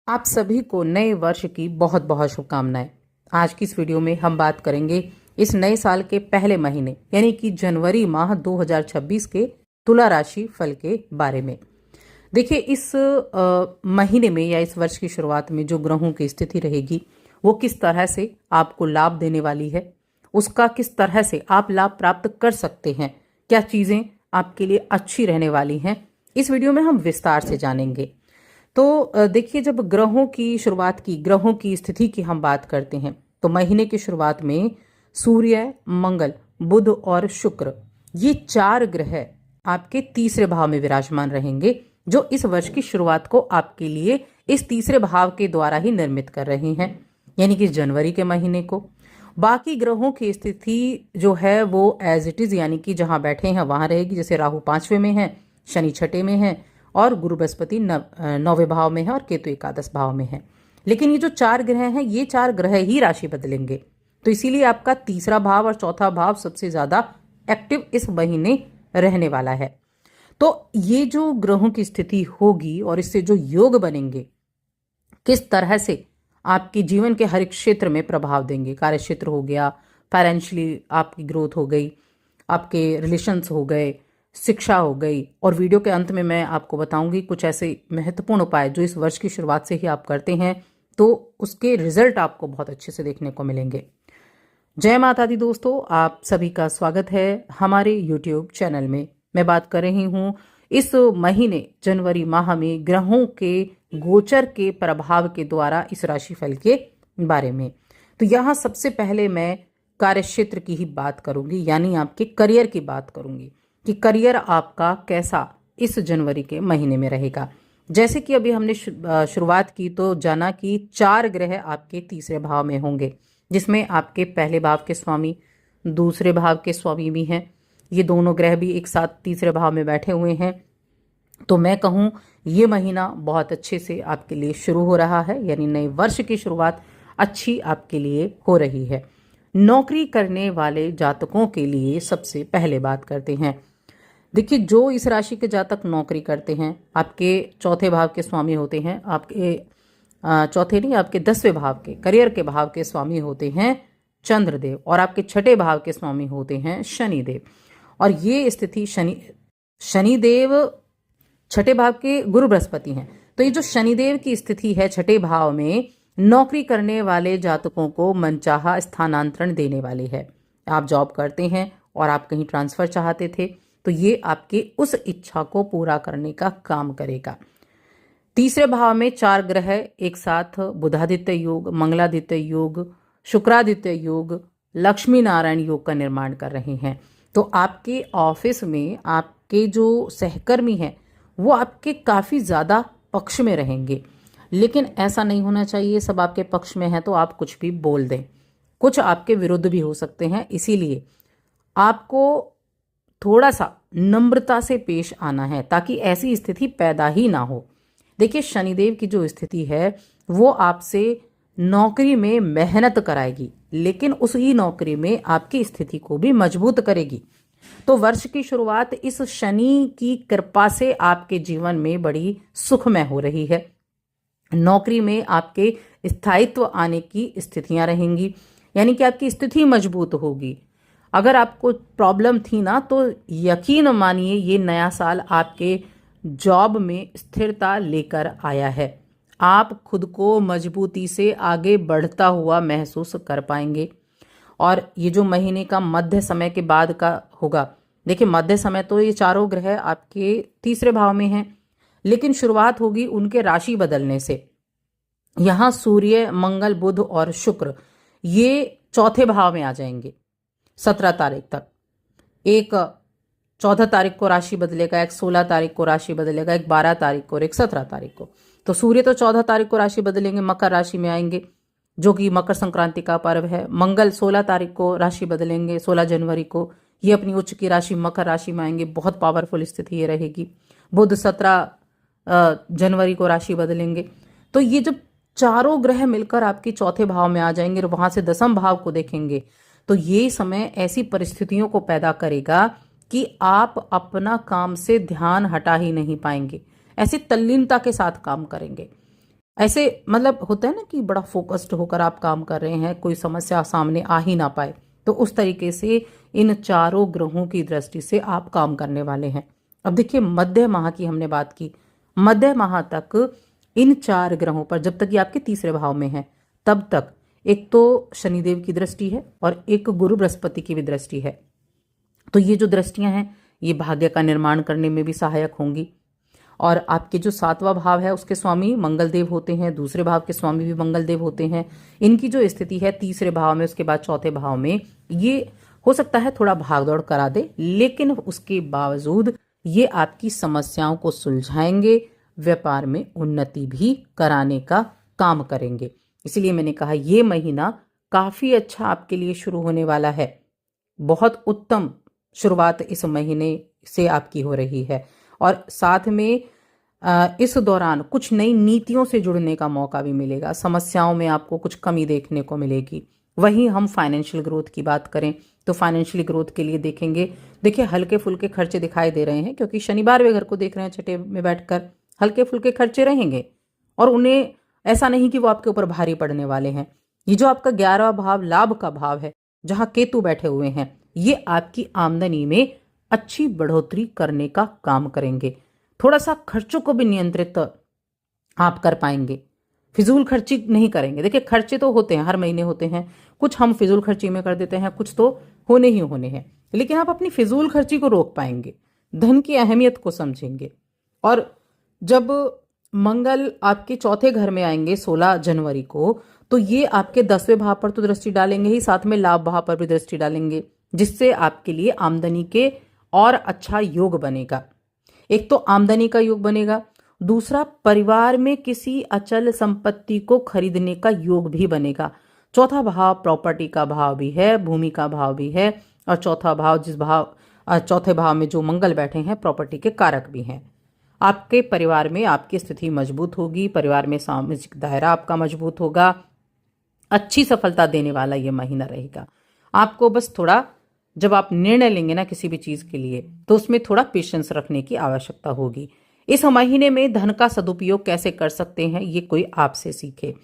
आप सभी को नए वर्ष की बहुत बहुत शुभकामनाएं। आज की इस वीडियो में हम बात करेंगे इस नए साल के पहले महीने यानी कि जनवरी माह 2026 के तुला राशि फल के बारे में। देखिए, इस महीने में या इस वर्ष की शुरुआत में जो ग्रहों की स्थिति रहेगी वो किस तरह से आपको लाभ देने वाली है, उसका किस तरह से आप लाभ प्राप्त कर सकते हैं, क्या चीज़ें आपके लिए अच्छी रहने वाली हैं, इस वीडियो में हम विस्तार से जानेंगे। तो देखिए, जब ग्रहों की स्थिति की हम बात करते हैं तो महीने की शुरुआत में सूर्य, मंगल, बुध और शुक्र, ये 4 ग्रह आपके तीसरे भाव में विराजमान रहेंगे, जो इस वर्ष की शुरुआत को आपके लिए इस तीसरे भाव के द्वारा ही निर्मित कर रहे हैं, यानी कि जनवरी के महीने को। बाकी ग्रहों की स्थिति जो है वो एज इट इज, यानी कि जहां बैठे हैं वहां रहेगी। जैसे राहु 5वें में है, शनि 6ठे में है और गुरु बृहस्पति 9वें भाव में है और केतु एकादश भाव में है। लेकिन ये जो 4 ग्रह हैं, ये 4 ग्रह ही राशि बदलेंगे, तो इसीलिए आपका तीसरा भाव और चौथा भाव सबसे ज्यादा एक्टिव इस महीने रहने वाला है। तो ये जो ग्रहों की स्थिति होगी और इससे जो योग बनेंगे, किस तरह से आपके जीवन के हर एक क्षेत्र में प्रभाव देंगे। कार्य क्षेत्र हो गया, फाइनेंशियली आपकी ग्रोथ हो गई, आपके रिलेशंस हो गए, शिक्षा हो गई, और वीडियो के अंत में मैं आपको बताऊंगी कुछ ऐसे महत्वपूर्ण उपाय जो इस वर्ष की शुरुआत से ही आप करते हैं तो उसके रिजल्ट आपको बहुत अच्छे से देखने को मिलेंगे। जय माता दी दोस्तों, आप सभी का स्वागत है हमारे यूट्यूब चैनल में। मैं बात कर रही हूँ इस महीने जनवरी माह में ग्रहों के गोचर के प्रभाव के द्वारा इस राशिफल के बारे में। तो यहाँ सबसे पहले मैं कार्य क्षेत्र की ही बात करूंगी, यानी आपके करियर की बात करूंगी कि करियर आपका कैसा इस जनवरी के महीने में रहेगा। जैसे कि अभी हमने शुरुआत की तो जाना कि 4 ग्रह आपके तीसरे भाव में होंगे, जिसमें आपके पहले भाव के स्वामी दूसरे भाव के स्वामी भी हैं। ये दोनों ग्रह भी एक साथ तीसरे भाव में बैठे हुए हैं। तो मैं कहूँ ये महीना बहुत अच्छे से आपके लिए शुरू हो रहा है, यानी नए वर्ष की शुरुआत अच्छी आपके लिए हो रही है। नौकरी करने वाले जातकों के लिए सबसे पहले बात करते हैं। देखिए, जो इस राशि के जातक नौकरी करते हैं, आपके चौथे भाव के स्वामी होते हैं, आपके चौथे नहीं, आपके 10वें भाव के करियर के भाव के स्वामी होते हैं चंद्रदेव, और आपके 6ठे भाव के स्वामी होते हैं शनिदेव। और ये स्थिति शनिदेव 6ठे भाव के गुरु बृहस्पति हैं। तो ये जो शनिदेव की स्थिति है 6ठे भाव में, नौकरी करने वाले जातकों को मनचाहा स्थानांतरण देने वाली है। आप जॉब करते हैं और आप कहीं ट्रांसफर चाहते थे तो ये आपकी उस इच्छा को पूरा करने का काम करेगा। तीसरे भाव में 4 ग्रह एक साथ बुधादित्य योग, मंगलादित्य योग, शुक्रादित्य योग, लक्ष्मी नारायण योग का निर्माण कर रहे हैं। तो आपके ऑफिस में आपके जो सहकर्मी हैं वो आपके काफी ज्यादा पक्ष में रहेंगे, लेकिन ऐसा नहीं होना चाहिए सब आपके पक्ष में है तो आप कुछ भी बोल दें। कुछ आपके विरुद्ध भी हो सकते हैं, इसीलिए आपको थोड़ा सा नम्रता से पेश आना है ताकि ऐसी स्थिति पैदा ही ना हो। देखिए, शनिदेव की जो स्थिति है वो आपसे नौकरी में मेहनत कराएगी, लेकिन उसी नौकरी में आपकी स्थिति को भी मजबूत करेगी। तो वर्ष की शुरुआत इस शनि की कृपा से आपके जीवन में बड़ी सुखमय हो रही है। नौकरी में आपके स्थायित्व आने की स्थितियां रहेंगी, यानी कि आपकी स्थिति मजबूत होगी। अगर आपको प्रॉब्लम थी ना, तो यकीन मानिए ये नया साल आपके जॉब में स्थिरता लेकर आया है। आप खुद को मजबूती से आगे बढ़ता हुआ महसूस कर पाएंगे। और ये जो महीने का मध्य समय के बाद का होगा, देखिए मध्य समय तो ये 4 ग्रह आपके तीसरे भाव में हैं, लेकिन शुरुआत होगी उनके राशि बदलने से। यहाँ सूर्य, मंगल, बुध और शुक्र ये चौथे भाव में आ जाएंगे 17 तारीख तक। एक 14 तारीख को राशि बदलेगा, एक 16 तारीख को राशि बदलेगा, एक 12 तारीख को और एक 17 तारीख को। तो सूर्य तो 14 तारीख को राशि बदलेंगे, मकर राशि में आएंगे, जो कि मकर संक्रांति का पर्व है। मंगल 16 तारीख को राशि बदलेंगे, 16 जनवरी को ये अपनी उच्च की राशि मकर राशि में आएंगे, बहुत पावरफुल स्थिति ये रहेगी। बुध 17 जनवरी को राशि बदलेंगे। तो ये जब 4 ग्रह मिलकर आपके चौथे भाव में आ जाएंगे और वहां से 10वें भाव को देखेंगे, तो ये समय ऐसी परिस्थितियों को पैदा करेगा कि आप अपना काम से ध्यान हटा ही नहीं पाएंगे, ऐसी तल्लीनता के साथ काम करेंगे। ऐसे मतलब होता है ना कि बड़ा फोकस्ड होकर आप काम कर रहे हैं, कोई समस्या सामने आ ही ना पाए। तो उस तरीके से इन चारों ग्रहों की दृष्टि से आप काम करने वाले हैं। अब देखिए, मध्य माह की हमने बात की। मध्य माह तक इन चार ग्रहों पर, जब तक ये आपके तीसरे भाव में है, तब तक एक तो शनिदेव की दृष्टि है और एक गुरु बृहस्पति की भी दृष्टि है। तो ये जो दृष्टियां हैं ये भाग्य का निर्माण करने में भी सहायक होंगी। और आपके जो सातवां भाव है उसके स्वामी मंगल देव होते हैं, दूसरे भाव के स्वामी भी मंगल देव होते हैं। इनकी जो स्थिति है तीसरे भाव में, उसके बाद चौथे भाव में, ये हो सकता है थोड़ा भागदौड़ करा दे, लेकिन उसके बावजूद ये आपकी समस्याओं को सुलझाएंगे, व्यापार में उन्नति भी कराने का काम करेंगे। इसीलिए मैंने कहा ये महीना काफी अच्छा आपके लिए शुरू होने वाला है। बहुत उत्तम शुरुआत इस महीने से आपकी हो रही है। और साथ में इस दौरान कुछ नई नीतियों से जुड़ने का मौका भी मिलेगा। समस्याओं में आपको कुछ कमी देखने को मिलेगी। वहीं हम फाइनेंशियल ग्रोथ की बात करें तो फाइनेंशियल ग्रोथ के लिए देखेंगे, देखिए हल्के फुल्के खर्चे दिखाई दे रहे हैं, क्योंकि शनिवार वे घर को देख रहे हैं छठे में बैठकर। हल्के फुल्के खर्चे रहेंगे और उन्हें ऐसा नहीं कि वो आपके ऊपर भारी पड़ने वाले हैं। ये जो आपका 11वां भाव लाभ का भाव है, जहां केतु बैठे हुए हैं, ये आपकी आमदनी में अच्छी बढ़ोतरी करने का काम करेंगे। थोड़ा सा खर्चों को भी नियंत्रित आप कर पाएंगे, फिजूल खर्ची नहीं करेंगे। देखिए खर्चे तो होते हैं, हर महीने होते हैं, कुछ हम फिजूल खर्ची में कर देते हैं, कुछ तो होने ही होने हैं, लेकिन आप अपनी फिजूल खर्ची को रोक पाएंगे, धन की अहमियत को समझेंगे। और जब मंगल आपके चौथे घर में आएंगे 16 जनवरी को, तो ये आपके 10वें भाव पर तो दृष्टि डालेंगे ही, साथ में लाभ भाव पर भी दृष्टि डालेंगे, जिससे आपके लिए आमदनी के और अच्छा योग बनेगा। एक तो आमदनी का योग बनेगा, दूसरा परिवार में किसी अचल संपत्ति को खरीदने का योग भी बनेगा। चौथा भाव प्रॉपर्टी का भाव भी है, भूमि का भाव भी है, और चौथा भाव चौथे भाव में जो मंगल बैठे हैं प्रॉपर्टी के कारक भी हैं। आपके परिवार में आपकी स्थिति मजबूत होगी, परिवार में सामाजिक दायरा आपका मजबूत होगा। अच्छी सफलता देने वाला ये महीना रहेगा। आपको बस थोड़ा, जब आप निर्णय लेंगे ना किसी भी चीज के लिए, तो उसमें थोड़ा पेशेंस रखने की आवश्यकता होगी। इस महीने में धन का सदुपयोग कैसे कर सकते हैं ये कोई आपसे सीखे।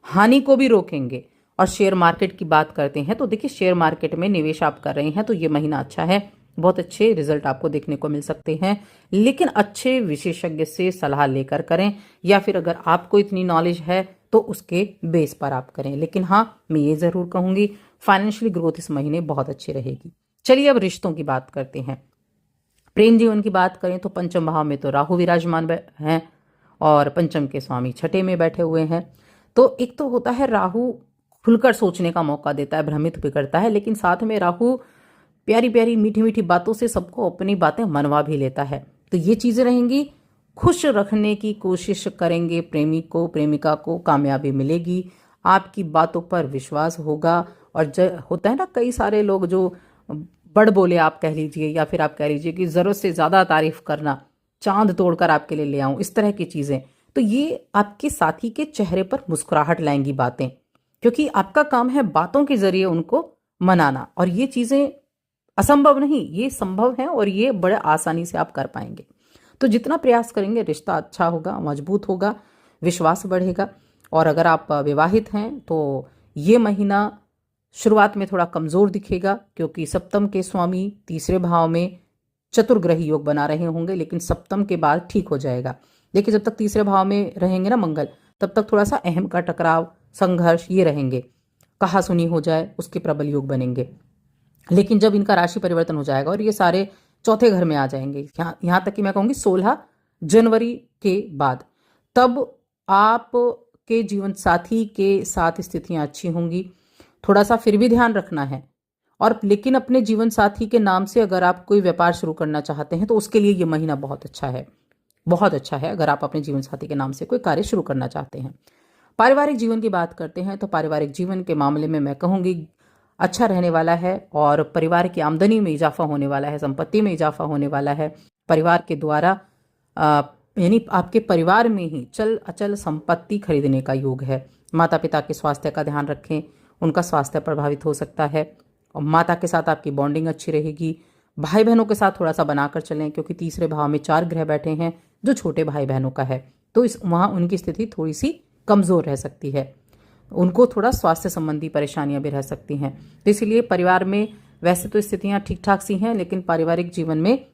हानि को भी रोकेंगे। और शेयर मार्केट की बात करते हैं तो देखिए, शेयर मार्केट में निवेश आप कर रहे हैं तो ये महीना अच्छा है, बहुत अच्छे रिजल्ट आपको देखने को मिल सकते हैं, लेकिन अच्छे विशेषज्ञ से सलाह लेकर करें, या फिर अगर आपको इतनी नॉलेज है तो उसके बेस पर आप करें। लेकिन हाँ, मैं ये जरूर कहूंगी फाइनेंशियली ग्रोथ इस महीने बहुत अच्छी रहेगी। चलिए अब रिश्तों की बात करते हैं। प्रेम जीवन की बात करें तो पंचम भाव में तो राहु विराजमान हैं और पंचम के स्वामी छठे में बैठे हुए हैं। तो एक तो होता है राहु खुलकर सोचने का मौका देता है, भ्रमित भी करता है, लेकिन साथ में राहु प्यारी प्यारी मीठी मीठी बातों से सबको अपनी बातें मनवा भी लेता है। तो ये चीजें रहेंगी। खुश रखने की कोशिश करेंगे, प्रेमी को प्रेमिका को कामयाबी मिलेगी, आपकी बातों पर विश्वास होगा। और होता है ना, कई सारे लोग जो बड़ बोले आप कह लीजिए, या फिर आप कह लीजिए कि जरूरत से ज्यादा तारीफ करना, चांद तोड़कर आपके लिए ले आऊं, इस तरह की चीजें, तो ये आपके साथी के चेहरे पर मुस्कुराहट लाएंगी बातें, क्योंकि आपका काम है बातों के जरिए उनको मनाना। और ये चीजें असंभव नहीं, ये संभव है और ये बड़े आसानी से आप कर पाएंगे। तो जितना प्रयास करेंगे रिश्ता अच्छा होगा, मजबूत होगा, विश्वास बढ़ेगा। और अगर आप विवाहित हैं तो ये महीना शुरुआत में थोड़ा कमजोर दिखेगा, क्योंकि सप्तम के स्वामी तीसरे भाव में चतुर्ग्रही योग बना रहे होंगे, लेकिन सप्तम के बाद ठीक हो जाएगा। देखिए जब तक तीसरे भाव में रहेंगे ना मंगल, तब तक थोड़ा सा अहम का टकराव, संघर्ष ये रहेंगे, कहा सुनी हो जाए, उसके प्रबल योग बनेंगे। लेकिन जब इनका राशि परिवर्तन हो जाएगा और ये सारे चौथे घर में आ जाएंगे, यहाँ तक कि मैं कहूँगी 16 जनवरी के बाद, तब आप के जीवन साथी के साथ स्थितियां अच्छी होंगी। थोड़ा सा फिर भी ध्यान रखना है। और लेकिन अपने जीवन साथी के नाम से अगर आप कोई व्यापार शुरू करना चाहते हैं तो उसके लिए ये महीना बहुत अच्छा है, बहुत अच्छा है अगर आप अपने जीवन साथी के नाम से कोई कार्य शुरू करना चाहते हैं। पारिवारिक जीवन की बात करते हैं तो पारिवारिक जीवन के मामले में मैं कहूँगी अच्छा रहने वाला है, और परिवार की आमदनी में इजाफा होने वाला है, संपत्ति में इजाफा होने वाला है। परिवार के द्वारा यानी आपके परिवार में ही चल अचल संपत्ति खरीदने का योग है। माता पिता के स्वास्थ्य का ध्यान रखें, उनका स्वास्थ्य प्रभावित हो सकता है। और माता के साथ आपकी बॉन्डिंग अच्छी रहेगी। भाई बहनों के साथ थोड़ा सा बनाकर चलें, क्योंकि तीसरे भाव में 4 ग्रह बैठे हैं जो छोटे भाई बहनों का है, तो वहाँ उनकी स्थिति थोड़ी सी कमज़ोर रह सकती है, उनको थोड़ा स्वास्थ्य संबंधी परेशानियां भी रह सकती हैं। तो इसलिए परिवार में वैसे तो स्थितियां ठीक ठाक सी हैं, लेकिन पारिवारिक जीवन में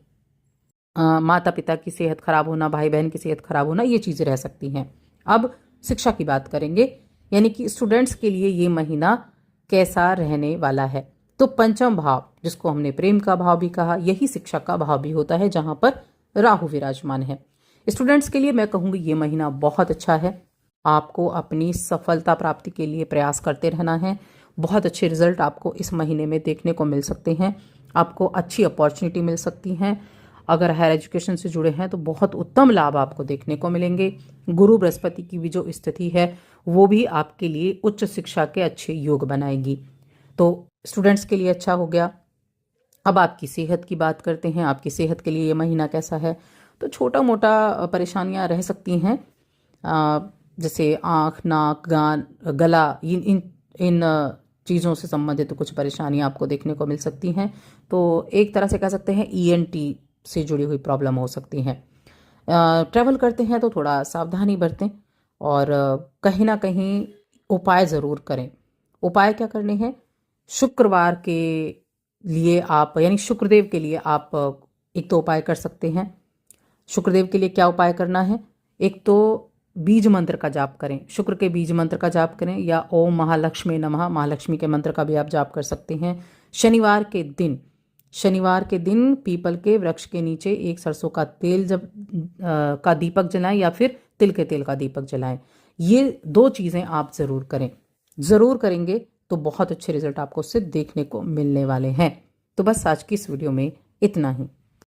माता पिता की सेहत खराब होना, भाई बहन की सेहत खराब होना, ये चीज़ें रह सकती हैं। अब शिक्षा की बात करेंगे, यानी कि स्टूडेंट्स के लिए ये महीना कैसा रहने वाला है। तो पंचम भाव, जिसको हमने प्रेम का भाव भी कहा, यही शिक्षा का भाव भी होता है, जहां पर राहु विराजमान है। स्टूडेंट्स के लिए मैं कहूँगी ये महीना बहुत अच्छा है। आपको अपनी सफलता प्राप्ति के लिए प्रयास करते रहना है। बहुत अच्छे रिजल्ट आपको इस महीने में देखने को मिल सकते हैं। आपको अच्छी अपॉर्चुनिटी मिल सकती हैं। अगर हायर एजुकेशन से जुड़े हैं तो बहुत उत्तम लाभ आपको देखने को मिलेंगे। गुरु बृहस्पति की भी जो स्थिति है वो भी आपके लिए उच्च शिक्षा के अच्छे योग बनाएगी। तो स्टूडेंट्स के लिए अच्छा हो गया। अब आपकी सेहत की बात करते हैं। आपकी सेहत के लिए ये महीना कैसा है? तो छोटा मोटा परेशानियां रह सकती हैं, जैसे आँख, नाक, गला, इन चीज़ों से संबंधित कुछ परेशानियां आपको देखने को मिल सकती हैं। तो एक तरह से कह सकते हैं ENT से जुड़ी हुई प्रॉब्लम हो सकती हैं। ट्रैवल करते हैं तो थोड़ा सावधानी बरतें और कहीं ना कहीं उपाय ज़रूर करें। उपाय क्या करने हैं? शुक्रवार के लिए आप, यानी शुक्रदेव के लिए आप एक तो उपाय कर सकते हैं। शुक्रदेव के लिए क्या उपाय करना है? एक तो बीज मंत्र का जाप करें, शुक्र के बीज मंत्र का जाप करें, या ओम महालक्ष्मी नमः, महालक्ष्मी के मंत्र का भी आप जाप कर सकते हैं। शनिवार के दिन पीपल के वृक्ष के नीचे एक सरसों का तेल का दीपक जलाएं, या फिर तिल के तेल का दीपक जलाएं। ये 2 चीज़ें आप ज़रूर करें। ज़रूर करेंगे तो बहुत अच्छे रिजल्ट आपको उससे देखने को मिलने वाले हैं। तो बस आज की इस वीडियो में इतना ही।